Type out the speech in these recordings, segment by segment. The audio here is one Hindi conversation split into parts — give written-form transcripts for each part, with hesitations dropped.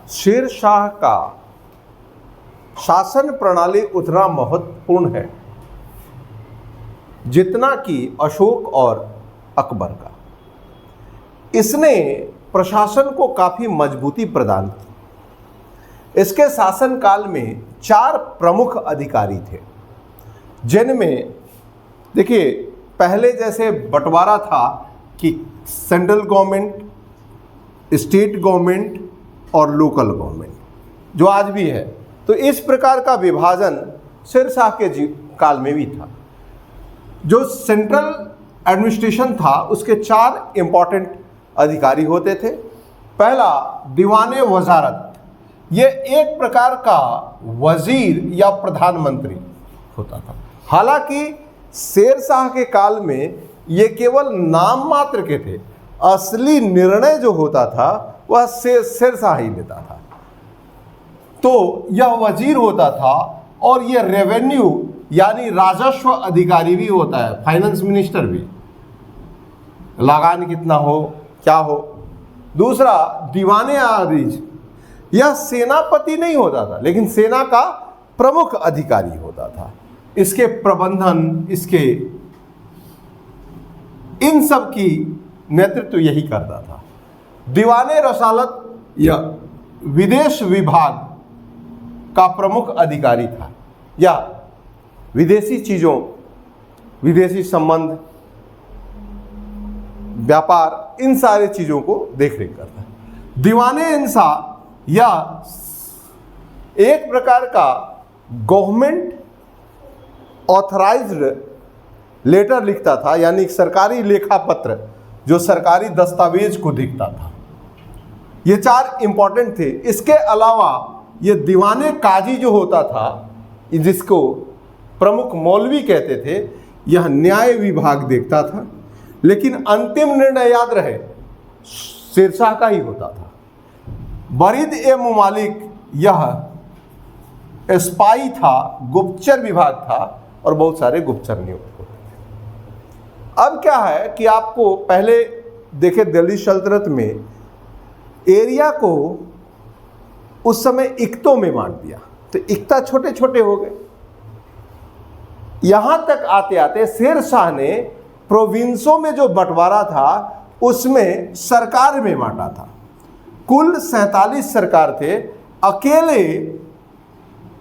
शेर शाह का शासन प्रणाली उतना महत्वपूर्ण है जितना कि अशोक और अकबर का। इसने प्रशासन को काफी मजबूती प्रदान की। इसके शासनकाल में 4 प्रमुख अधिकारी थे, जिनमें देखिए पहले जैसे बंटवारा था कि सेंट्रल गवर्नमेंट, स्टेट गवर्नमेंट और लोकल गवर्नमेंट, जो आज भी है, तो इस प्रकार का विभाजन शेर शाह के काल में भी था। जो सेंट्रल एडमिनिस्ट्रेशन था उसके 4 इंपॉर्टेंट अधिकारी होते थे। पहला दीवाने वजारत, ये एक प्रकार का वजीर या प्रधानमंत्री होता था। हालांकि शेर शाह के काल में ये केवल नाम मात्र के थे, असली निर्णय जो होता था वह शेर शाह ही लेता था। तो यह वजीर होता था और यह रेवेन्यू यानी राजस्व अधिकारी भी होता है, फाइनेंस मिनिस्टर भी, लगान कितना हो क्या हो। दूसरा दीवाने आरिज, यह सेनापति नहीं होता था लेकिन सेना का प्रमुख अधिकारी होता था। इसके प्रबंधन, इसके इन सब की नेतृत्व यही करता था। दीवाने रसालत या विदेश विभाग का प्रमुख अधिकारी था, या विदेशी चीज़ों, विदेशी संबंध, व्यापार, इन सारे चीज़ों को देखरेख करता है। दीवाने इंसाफ या एक प्रकार का गवर्नमेंट ऑथराइज्ड लेटर लिखता था, यानी सरकारी लेखा पत्र जो सरकारी दस्तावेज को दिखता था। ये 4 इंपॉर्टेंट थे। इसके अलावा ये दीवाने काजी जो होता था, जिसको प्रमुख मौलवी कहते थे, यह न्याय विभाग देखता था, लेकिन अंतिम निर्णय याद रहे शेर शाह का ही होता था। बरीद ए मुमालिक, यह स्पाई था, गुप्तचर विभाग था और बहुत सारे गुप्तचर नियुक्त होते थे। अब क्या है कि आपको पहले देखे दिल्ली सल्तनत में एरिया को उस समय इक्तों में बांट दिया, तो इक्ता छोटे छोटे हो गए। यहां तक आते आते शेर शाह ने प्रोविंसों में जो बंटवारा था उसमें सरकार में बांटा था। कुल 47 सरकार थे। अकेले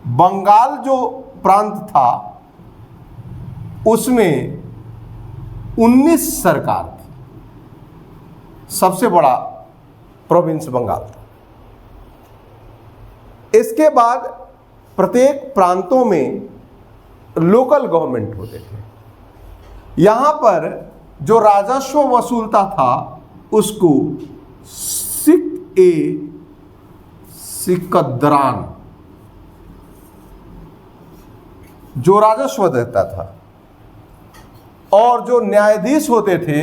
बंगाल जो प्रांत था उसमें 19 सरकार थी। सबसे बड़ा प्रोविंस बंगाल था। इसके बाद प्रत्येक प्रांतों में लोकल गवर्नमेंट होते थे। यहां पर जो राजस्व वसूलता था उसको सिकदरान जो राजस्व देता था, और जो न्यायाधीश होते थे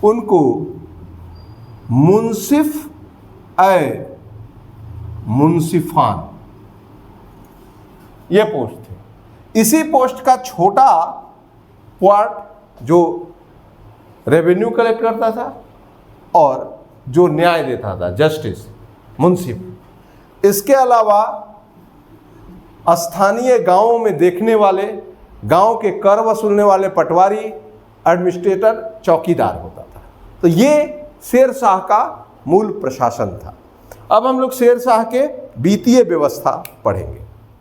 उनको मुंसिफ मुंसिफान, ये पोस्ट थे। इसी पोस्ट का छोटा पार्ट जो रेवेन्यू कलेक्ट करता था और जो न्याय देता था, जस्टिस, मुंसिफ। इसके अलावा स्थानीय गांवों में देखने वाले, गांव के कर वसूलने वाले पटवारी, एडमिनिस्ट्रेटर, चौकीदार होता था। तो ये शेर शाह का मूल प्रशासन था। अब हम लोग शेर शाह के वित्तीय व्यवस्था पढ़ेंगे।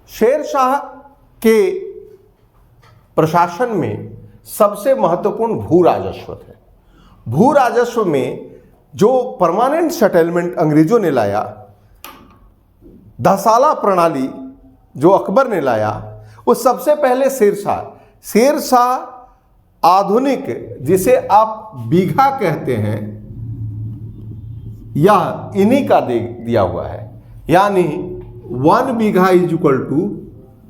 शेर शाह के प्रशासन में सबसे महत्वपूर्ण भू राजस्व थे। भू राजस्व में जो परमानेंट सेटलमेंट अंग्रेजों ने लाया, दसाला प्रणाली जो अकबर ने लाया, वो सबसे पहले शेर शाह आधुनिक, जिसे आप बीघा कहते हैं, या इन्हीं का दिया हुआ है, यानी 1 बीघा इज इक्वल टू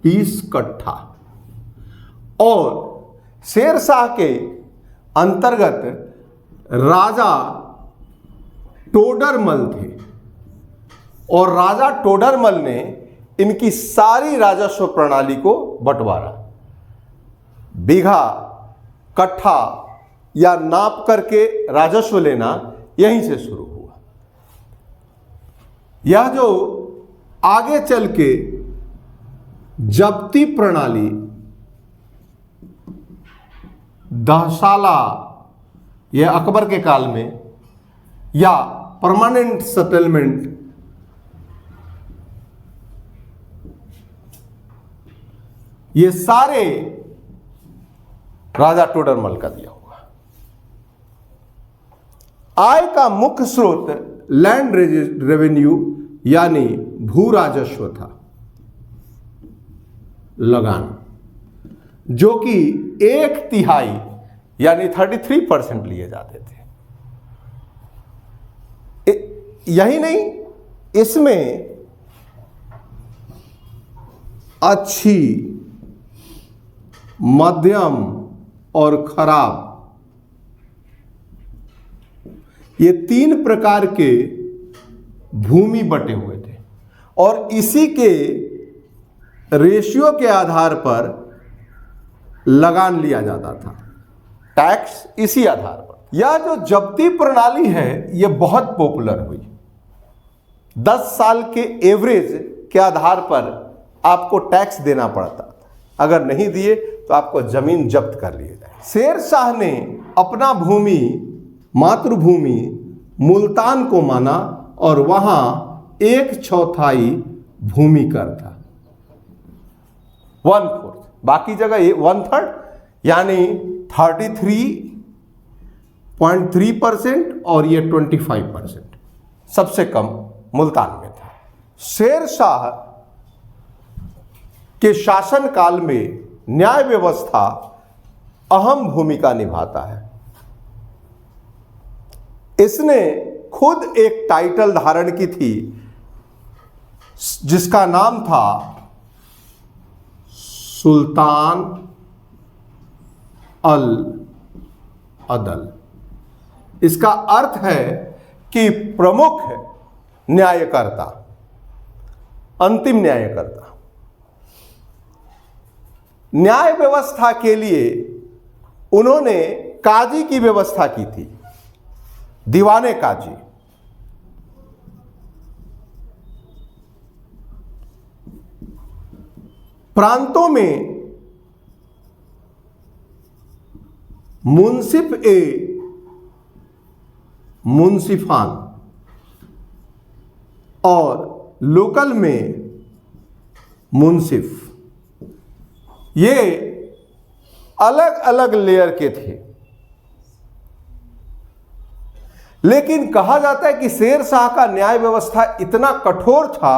20 कट्ठा। और शेर शाह के अंतर्गत राजा टोडरमल थे, और राजा टोडरमल ने इनकी सारी राजस्व प्रणाली को बंटवारा। बीघा, कट्ठा या नाप करके राजस्व लेना यहीं से शुरू हुआ। यह जो आगे चल के जब्ती प्रणाली, दहसाला, यह अकबर के काल में, या परमानेंट सेटलमेंट, ये सारे राजा टोडरमल का दिया हुआ। आय का मुख्य स्रोत लैंड रेवेन्यू यानी भू राजस्व था, लगान, जो कि 1/3 यानी 33% लिए जाते थे। यही नहीं, इसमें अच्छी, मध्यम और खराब, ये 3 प्रकार के भूमि बटे हुए थे और इसी के रेशियो के आधार पर लगान लिया जाता था, टैक्स इसी आधार पर। यह जो जब्ती प्रणाली है यह बहुत पॉपुलर हुई। 10 साल के एवरेज के आधार पर आपको टैक्स देना पड़ता था, अगर नहीं दिए तो आपको जमीन जब्त कर लिए जाए। शेर शाह ने अपना भूमि, मातृभूमि मुल्तान को माना और वहां 1/4 भूमि कर था, 1/4, बाकी जगह 1/3 यानी 33.3% और ये 25% सबसे कम मुल्तान में था। शेर शाह के शासन काल में न्याय व्यवस्था अहम भूमिका निभाता है। इसने खुद एक टाइटल धारण की थी जिसका नाम था सुल्तान अल अदल। इसका अर्थ है कि प्रमुख न्यायकर्ता, अंतिम न्यायकर्ता। न्याय व्यवस्था के लिए उन्होंने काजी की व्यवस्था की थी, दीवाने काजी। प्रांतों में मुंसिफ ए मुंसिफान और लोकल में मुंसिफ, ये अलग अलग लेयर के थे। लेकिन कहा जाता है कि शेर शाह का न्याय व्यवस्था इतना कठोर था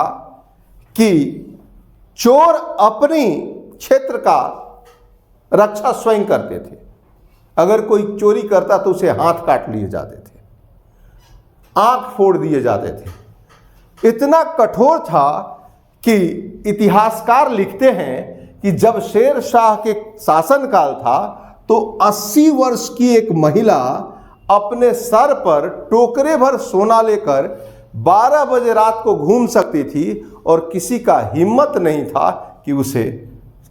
कि चोर अपनी क्षेत्र का रक्षा स्वयं करते थे। अगर कोई चोरी करता तो उसे हाथ काट लिए जाते थे, आंख फोड़ दिए जाते थे। इतना कठोर था कि इतिहासकार लिखते हैं कि जब शेर शाह के शासनकाल था तो 80 वर्ष की एक महिला अपने सर पर टोकरे भर सोना लेकर 12 बजे रात को घूम सकती थी और किसी का हिम्मत नहीं था कि उसे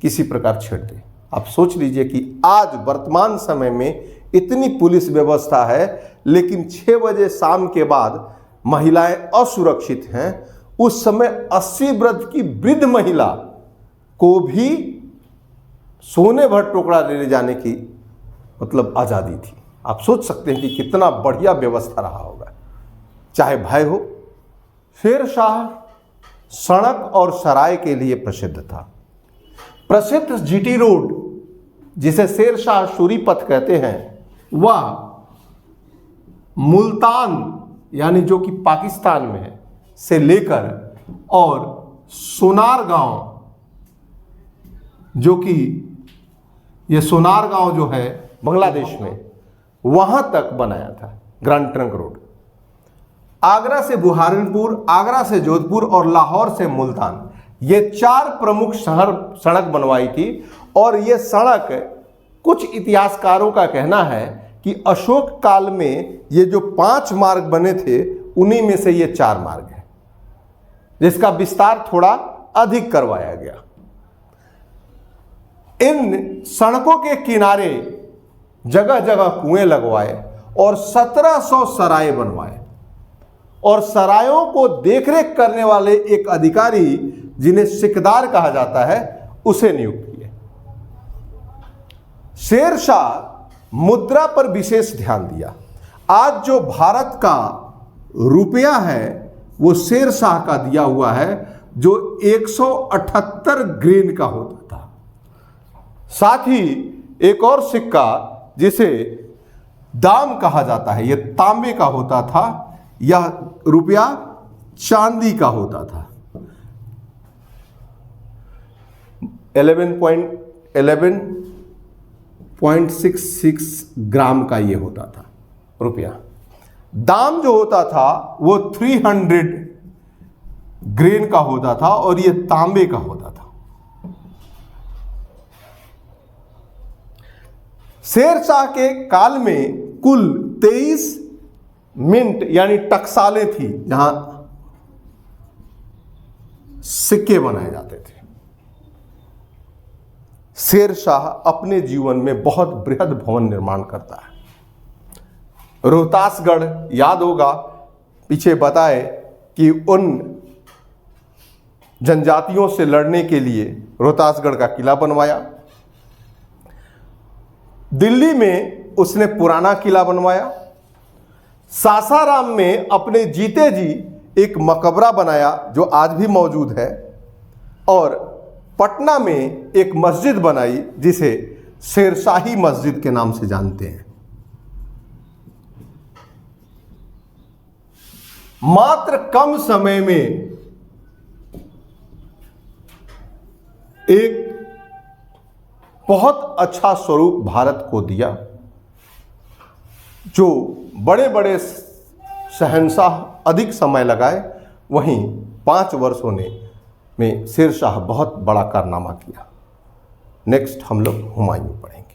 किसी प्रकार छेड़ दे। आप सोच लीजिए कि आज वर्तमान समय में इतनी पुलिस व्यवस्था है, लेकिन 6 बजे शाम के बाद महिलाएं असुरक्षित हैं। उस समय 80 वर्ष की वृद्ध महिला को भी सोने भर टुकड़ा ले जाने की मतलब आज़ादी थी। आप सोच सकते हैं कि कितना बढ़िया व्यवस्था रहा होगा, चाहे भय हो। शेर शाह सड़क और सराय के लिए प्रसिद्ध था। प्रसिद्ध जीटी रोड, जिसे शेर शाह सूरी पथ कहते हैं, वह मुल्तान यानी जो कि पाकिस्तान में है से लेकर और सोनार गांव, जो कि ये सोनार गांव जो है बांग्लादेश में, वहां तक बनाया था ग्रैंड ट्रंक रोड। आगरा से बुहारनपुर, आगरा से जोधपुर और लाहौर से मुल्तान, ये 4 प्रमुख शहर सड़क बनवाई थी। और ये सड़क, कुछ इतिहासकारों का कहना है कि अशोक काल में ये जो 5 मार्ग बने थे उन्हीं में से ये 4 मार्ग है, जिसका विस्तार थोड़ा अधिक करवाया गया। इन सड़कों के किनारे जगह जगह कुएं लगवाए और 1700 सराय बनवाए। और सरायों को देखरेख करने वाले एक अधिकारी जिन्हें सिकदार कहा जाता है उसे नियुक्त किए। शेर शाह मुद्रा पर विशेष ध्यान दिया। आज जो भारत का रुपया है वो शेर शाह का दिया हुआ है, जो 178 ग्रेन का होता था। साथ ही एक और सिक्का जिसे दाम कहा जाता है, यह तांबे का होता था, यह रुपया चांदी का होता था। 11.66 ग्राम का ये होता था रुपया। दाम जो होता था वो 300 ग्रेन का होता था और ये तांबे का होता था। शेर शाह के काल में कुल 23 मिंट यानी टकसालें थी जहां सिक्के बनाए जाते थे। शेर शाह अपने जीवन में बहुत बृहद भवन निर्माण करता है। रोहतासगढ़ याद होगा, पीछे बताए कि उन जनजातियों से लड़ने के लिए रोहतासगढ़ का किला बनवाया। दिल्ली में उसने पुराना किला बनवाया। सासाराम में अपने जीते जी एक मकबरा बनाया जो आज भी मौजूद है, और पटना में एक मस्जिद बनाई जिसे शेरशाही मस्जिद के नाम से जानते हैं। मात्र कम समय में एक बहुत अच्छा स्वरूप भारत को दिया। जो बड़े बड़े शहंशाह अधिक समय लगाए, वहीं 5 वर्ष होने में शेर शाह बहुत बड़ा कारनामा किया। नेक्स्ट हम लोग हुमायूं पढ़ेंगे।